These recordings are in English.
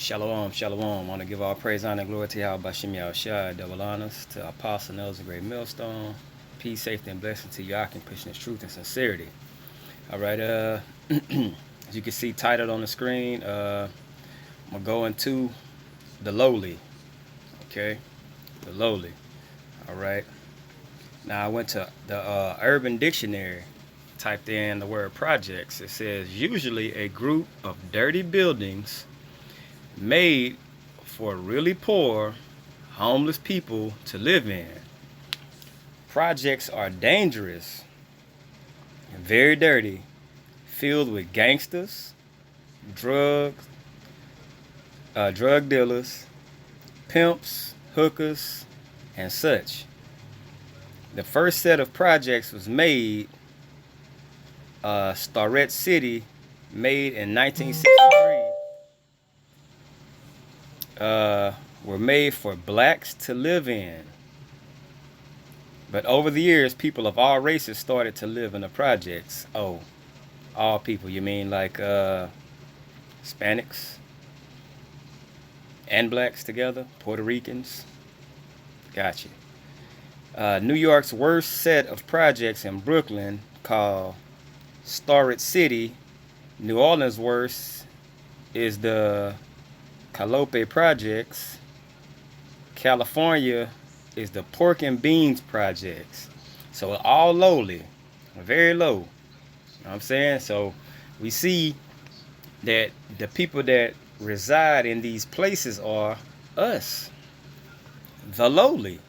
Shalom, shalom. I want to give all praise, honor, and glory to Yahweh Bashim Yahushua, double honors to Apostle Nels, a great millstone. Peace, safety, and blessing to Yakin, pushing his truth and sincerity. All right, as you can see titled on the screen, I'm going to go into the lowly, okay? The lowly, all right? Now, I went to the Urban Dictionary, typed in the word projects. It says, usually a group of dirty buildings made for really poor, homeless people to live in. Projects are dangerous and very dirty, filled with gangsters, drugs, drug dealers, pimps, hookers, and such. The first set of projects was made, Starrett City, made in 1963. Were made for blacks to live in. But over the years, people of all races started to live in the projects. Oh, all people. You mean like Hispanics and blacks together? Puerto Ricans? Gotcha. New York's worst set of projects in Brooklyn, called Starrett City. New Orleans' worst is the Calliope Projects. California is the Pork and Beans Projects. So all lowly, very low. You know what I'm saying? So we see that the people that reside in these places are us, the lowly.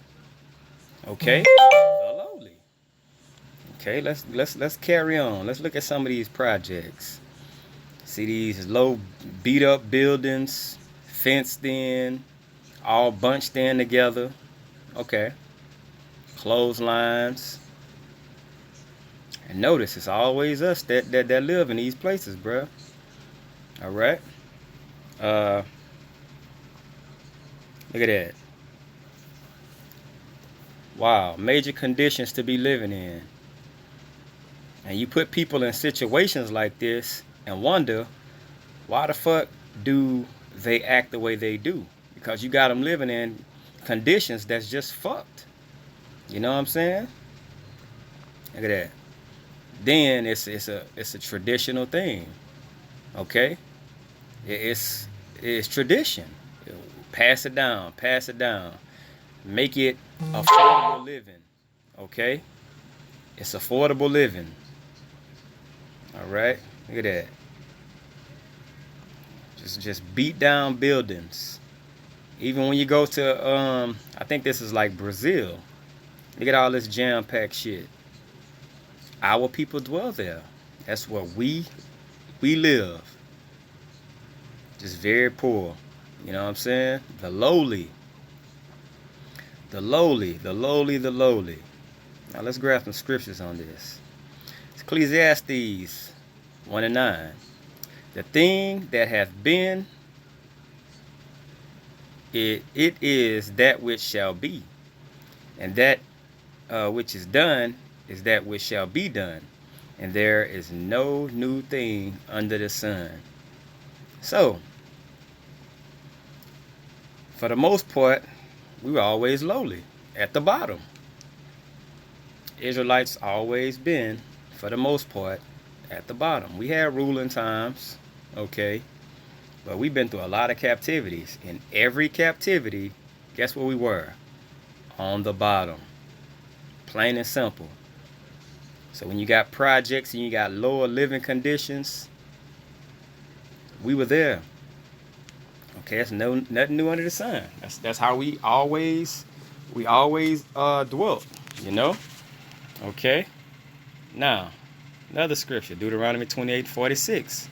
Okay? The lowly. Okay, let's carry on. Let's look at some of these projects. See these low beat up buildings, fenced in, all bunched in together. Okay. Clotheslines. And notice it's always us that live in these places, bruh. Alright. Look at that. Wow, major conditions to be living in. And you put people in situations like this and wonder, why the fuck do they act the way they do? Because you got them living in conditions that's just fucked. You know what I'm saying? Look at that. Then it's a traditional thing. Okay? It's tradition. Pass it down, pass it down. Make it affordable living. Okay? It's affordable living. All right? Look at that. Just beat down buildings. Even when you go to I think this is like Brazil. Look at all this jam-packed shit. Our people dwell there. That's where we live. Just very poor. You know what I'm saying? The lowly. The lowly, the lowly, the lowly. Now let's grab some scriptures on this. It's Ecclesiastes 1:9. The thing that hath been, it is that which shall be. And that which is done is that which shall be done. And there is no new thing under the sun. So, for the most part, we were always lowly, at the bottom. Israelites always been, for the most part, at the bottom. We had ruling times, okay, but we've been through a lot of captivities. In every captivity, guess where we were? On the bottom. Plain and simple. So when you got projects and you got lower living conditions, we were there. Okay, that's nothing new under the sun. That's how we always dwelt, you know? Okay. Now, another scripture, Deuteronomy 28:46.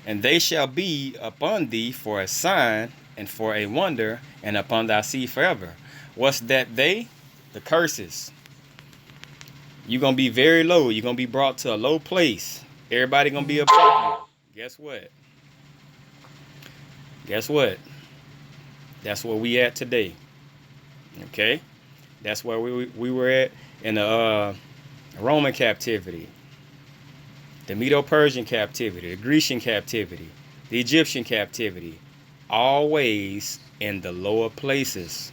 And they shall be upon thee for a sign and for a wonder, and upon thy seed forever. What's that they? The curses. You're going to be very low. You're going to be brought to a low place. Everybody going to be above you. Guess what? Guess what? That's where we at today. Okay? That's where we were at in the Roman captivity, the Medo-Persian captivity, the Grecian captivity, the Egyptian captivity. always in the lower places.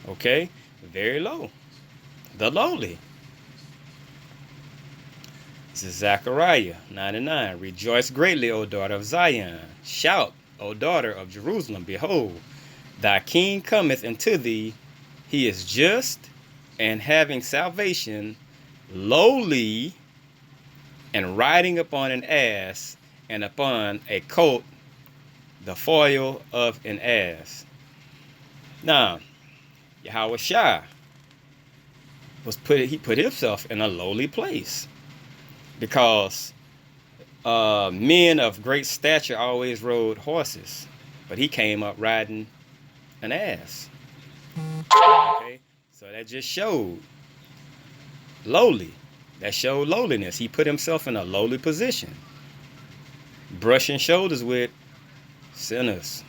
Okay? Very low. The lowly. This is Zechariah 9:9. Rejoice greatly, O daughter of Zion. Shout, O daughter of Jerusalem. Behold, thy king cometh unto thee. He is just and having salvation, lowly, and riding upon an ass, and upon a colt, the foal of an ass. Now, Yahweh Shai he put himself in a lowly place, because men of great stature always rode horses, but he came up riding an ass. Okay, so that just showed lowly. That showed lowliness. He put himself in a lowly position, brushing shoulders with sinners,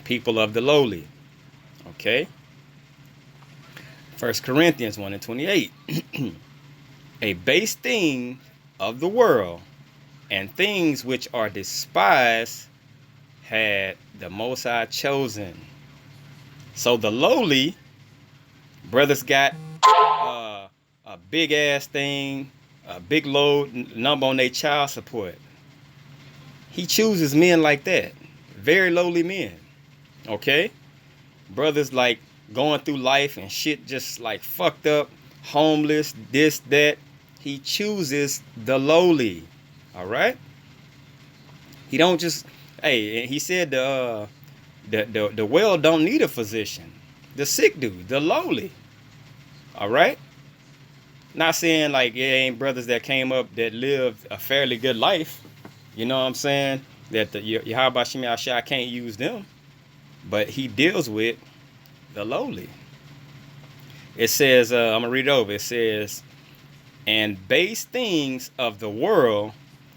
people of the lowly. Okay. 1 Corinthians 1:28. A base thing of the world and things which are despised had the Most High chosen. So the lowly brothers got a big ass thing, a big load number on their child support. He chooses men like that, very lowly men. Okay, brothers like going through life and shit just like fucked up, homeless, this, that. He chooses the lowly. All right. He don't just, hey, he said the well don't need a physician. The sick do, the lowly. All right. Not saying like it ain't brothers that came up that lived a fairly good life. You know what I'm saying? That the Yahweh Shem Yahshua can't use them. But he deals with the lowly. It says, I'm going to read it over. It says, and base things of the world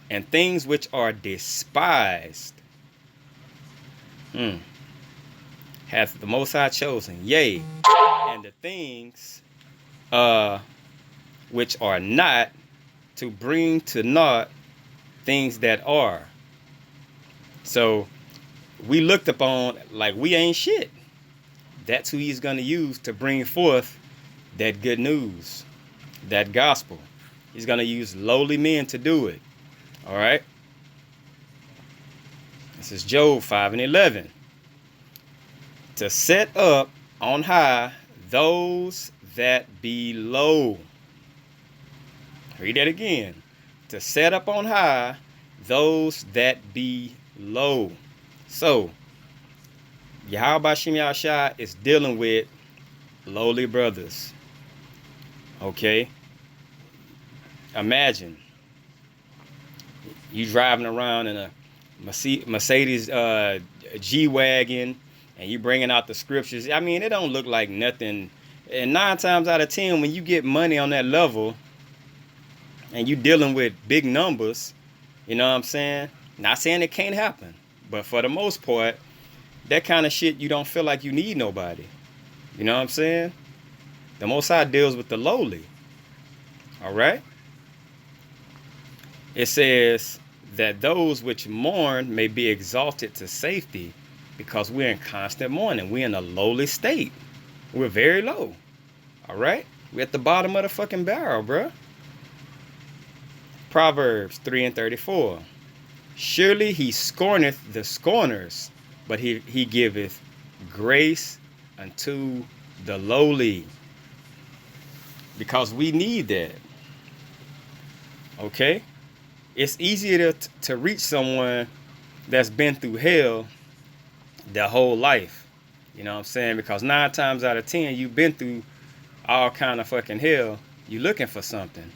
and things which are despised hath the Most High chosen. Yea, and the things which are not, to bring to naught things that are. So we looked upon like we ain't shit. That's who he's going to use to bring forth that good news, that gospel. He's going to use lowly men to do it. All right. This is Job 5:11. To set up on high those that be low. Read that again. To set up on high those that be low. So, Yahweh Shem Yahshua is dealing with lowly brothers. Okay? Imagine you driving around in a Mercedes G-Wagon and you bringing out the scriptures. I mean, it don't look like nothing. And 9 times out of 10, when you get money on that level and you dealing with big numbers, you know what I'm saying? Not saying it can't happen, but for the most part, that kind of shit, you don't feel like you need nobody. You know what I'm saying? The Most High deals with the lowly. All right? It says that those which mourn may be exalted to safety, because we're in constant mourning. We're in a lowly state. We're very low. All right? We're at the bottom of the fucking barrel, bruh. Proverbs 3:34. Surely he scorneth the scorners, but he giveth grace unto the lowly. Because we need that. Okay? It's easier to reach someone that's been through hell their whole life. You know what I'm saying? Because 9 times out of 10, you've been through all kind of fucking hell. You looking for something.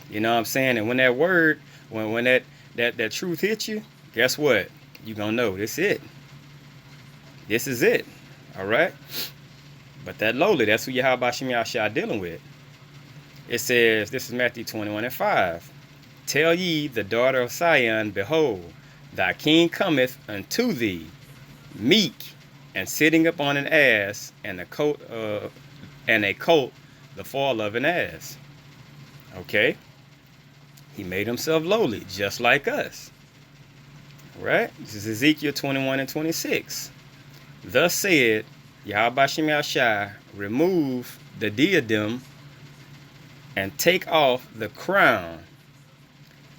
You know what I'm saying? And when that word, when that truth hits you, guess what? You gonna know this it. This is it. All right? But that lowly, that's who Yahweh Shem Yahshua dealing with. It says, this is Matthew 21:5. Tell ye the daughter of Zion, behold, thy king cometh unto thee, meek, and sitting upon an ass, and a colt, the fall of an ass. Okay? He made himself lowly, just like us. Right? This is Ezekiel 21 and 26. Thus said Yahweh Shem Yahushua, remove the diadem and take off the crown.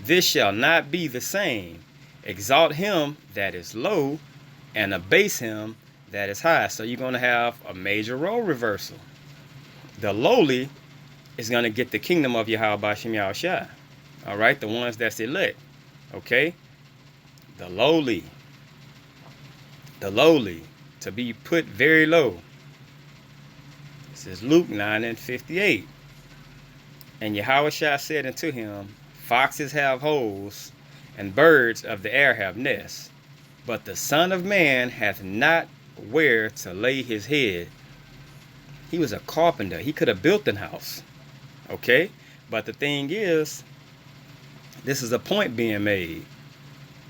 This shall not be the same. Exalt him that is low and abase him that is high. So you're going to have a major role reversal. The lowly is going to get the kingdom of Yahweh Shem Yahushua. All right, the ones that's elect. Okay, the lowly, to be put very low. This is Luke 9 and 58. And Yahushua said unto him, foxes have holes, and birds of the air have nests, but the Son of Man hath not where to lay his head. He was a carpenter. He could have built an house. Okay? But the thing is, this is a point being made.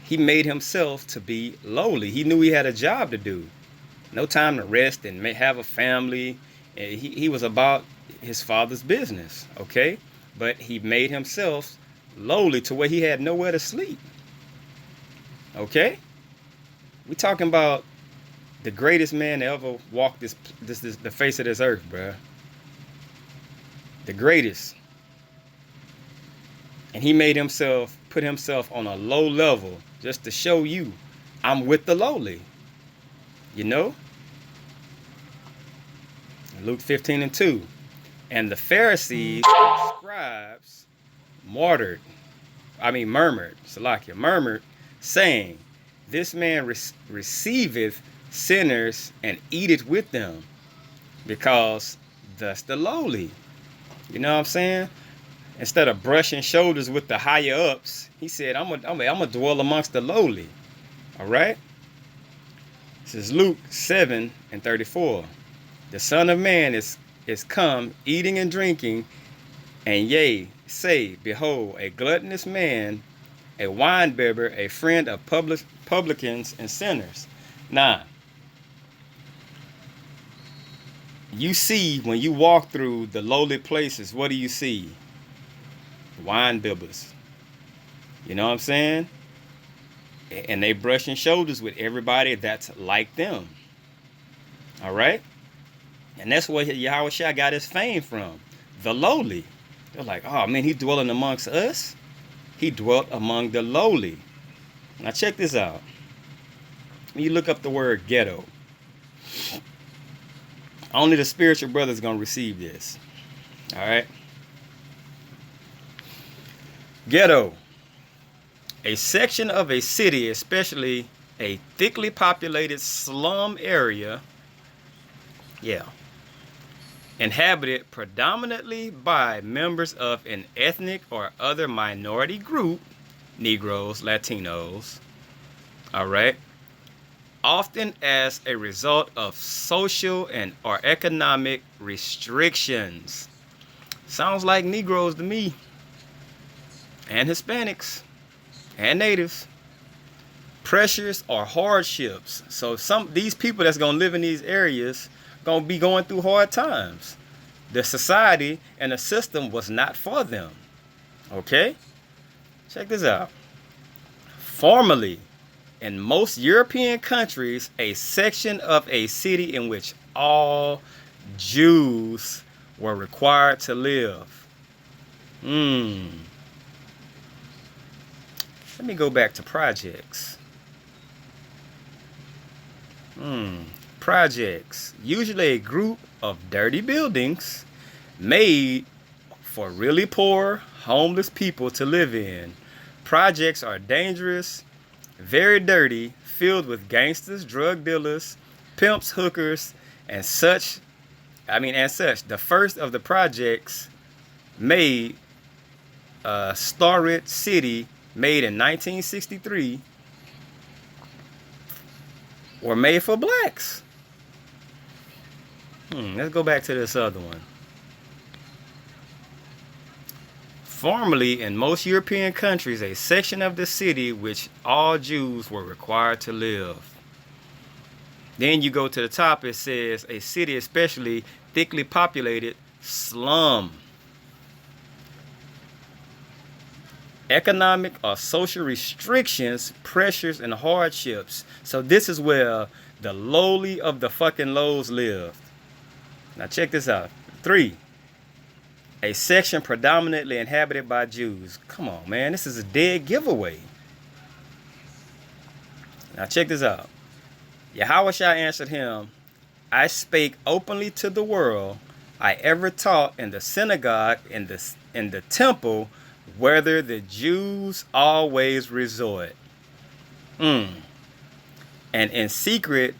He made himself to be lowly. He knew he had a job to do. No time to rest and have a family. He was about his father's business. Okay? But he made himself lowly to where he had nowhere to sleep. Okay? We're talking about the greatest man to ever walk the face of this earth, bruh. The greatest. And he made himself, put himself on a low level just to show you, I'm with the lowly. You know? Luke 15 and 2. And the Pharisees and scribes murmured, saying, this man receiveth sinners and eateth with them, because thus the lowly. You know what I'm saying? Instead of brushing shoulders with the higher ups, he said, I'm gonna dwell amongst the lowly. All right? This is Luke 7 and 34. The Son of Man is come eating and drinking, and yea, say, behold, a gluttonous man, a winebibber, a friend of publicans and sinners. Now, you see, when you walk through the lowly places, what do you see? Wine bibbers. You know what I'm saying? And they brushing shoulders with everybody that's like them. All right? And that's where Yahushua got his fame from. The lowly. They're like, oh man, he's dwelling amongst us. He dwelt among the lowly. Now check this out. When you look up the word ghetto, only the spiritual brother is going to receive this. All right? Ghetto. A section of a city, especially a thickly populated slum area, inhabited predominantly by members of an ethnic or other minority group, Negroes, Latinos, all right, often as a result of social and or economic restrictions. Sounds like Negroes to me, and Hispanics, and natives. Pressures or hardships. So these people that's gonna live in these areas gonna be going through hard times. The society and the system was not for them. Okay? Check this out. Formerly, in most European countries, a section of a city in which all Jews were required to live. Let me go back to projects. Projects. Usually a group of dirty buildings made for really poor, homeless people to live in. Projects are dangerous, very dirty, filled with gangsters, drug dealers, pimps, hookers, and such. The first of the projects made, Starrett City, made in 1963, were made for blacks. Let's go back to this other one. Formerly, in most European countries, a section of the city which all Jews were required to live. Then you go to the top, it says a city especially thickly populated slum. economic or social restrictions, pressures, and hardships. So this is where the lowly of the fucking lows lived. Now check this out. 3. A section predominantly inhabited by Jews. Come on, man. This is a dead giveaway. Now check this out. Yahushua answered him, I spake openly to the world. I ever taught in the synagogue, in the temple, whether the Jews always resort. And in secret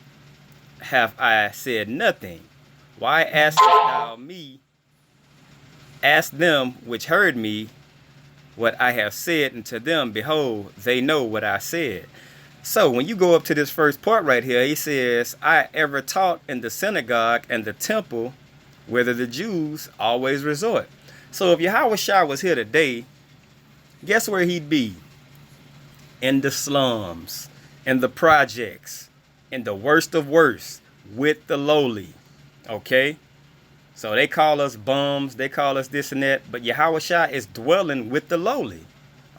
have I said nothing. Why askest thou me? Ask them which heard me what I have said unto them. Behold, they know what I said. So when you go up to this first part right here, he says, I ever taught in the synagogue and the temple, whether the Jews always resort. So if Yahushua was here today, guess where he'd be? In the slums, in the projects, in the worst of worst, with the lowly. Okay? So they call us bums, they call us this and that, but Yahushua is dwelling with the lowly.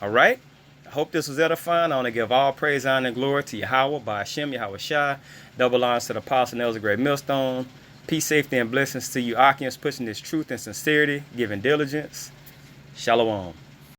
All right? I hope this was edifying. I want to give all praise, honor, and glory to Yahweh, by Hashem, Yahushua. Double honors to the Apostle and Elders of Great Millstone. Peace, safety, and blessings to you, Akians, pushing this truth and sincerity, giving diligence. Shalom.